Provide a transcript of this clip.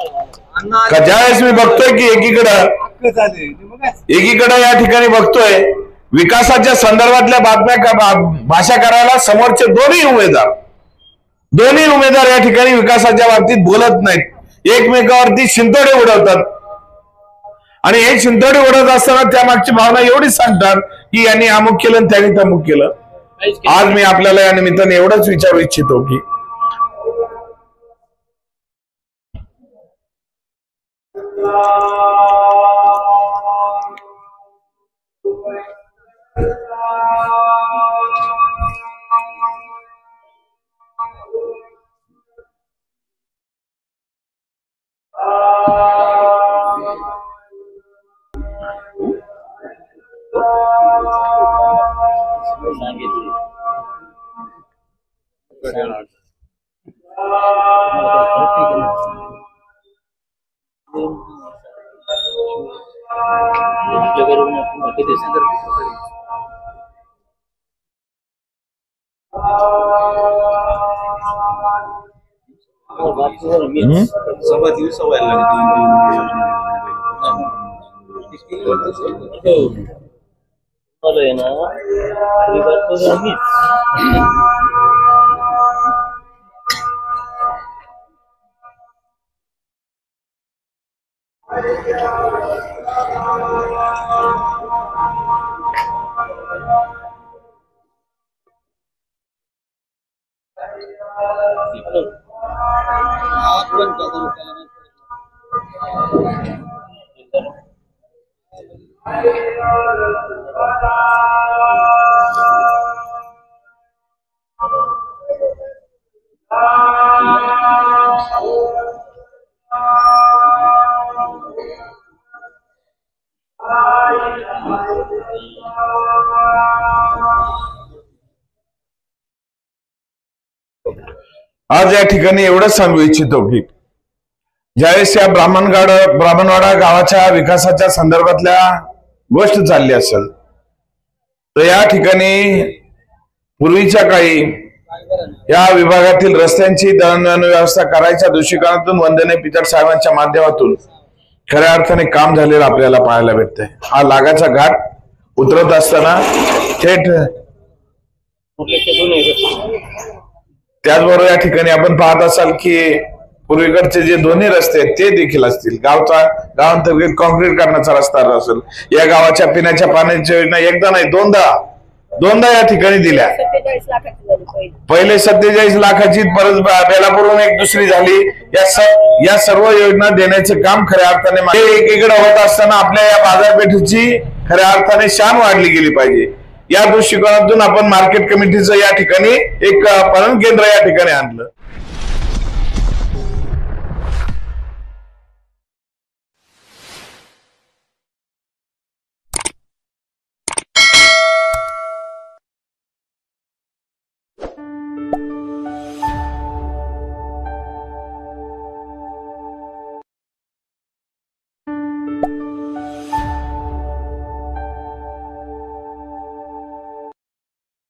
का ज्यावेळेस मी बघतोय की एकीकडे या ठिकाणी बघतोय विकासाच्या संदर्भातल्या बातम्या भाषा करायला समोरचे दोन्ही उमेदवार या ठिकाणी विकासाच्या बाबतीत बोलत नाहीत, एकमेकावरती शिंतोडे उडवतात आणि हे शिंतोडे उडवत असताना त्या मागची भावना एवढीच सांगतात की यांनी अमुक केलं आणि त्यांनी तमुक केलं. आज मी आपल्याला या निमित्ताने एवढंच विचारू इच्छितो की आज या ठिकाणी एवढंच सांगू इच्छितो की ज्यावेळेस या ब्राह्मणवाडा गावाच्या विकासाच्या संदर्भातल्या गोष्ट चालली असेल तर या ठिकाणी पूर्वीच्या काळी या विभागातील रस्त्यांची दळणवळण व्यवस्था करायच्या दृष्टिकोनातून वंदनीय पिचड साहेबांच्या माध्यमातून खऱ्या अर्थाने काम झालेलं आपल्याला पाहायला भेटतंय. हा लागाचा घाट उतरत असताना थेट त्याचबरोबर या ठिकाणी आपण पाहत असाल की पूर्वीकडचे जे दोन्ही रस्ते आहेत ते देखील असतील. गावांतर्गत कॉन्क्रीट करण्याचा रस्ता असेल, या गावाच्या पिण्याच्या पाण्याच्या योजना एकदा नाही दोनदा या ठिकाणी दिल्या. पहिले 47 लाखाची, परत बेलापूरहून एक दुसरी झाली. या सर्व योजना देण्याचं काम खऱ्या अर्थाने एकीकडे होत असताना आपल्या या बाजारपेठेची खऱ्या अर्थाने शान वाढली गेली पाहिजे. या दृष्टिकोनातून आपण मार्केट कमिटीचं या ठिकाणी एक पणन केंद्र या ठिकाणी आणलं.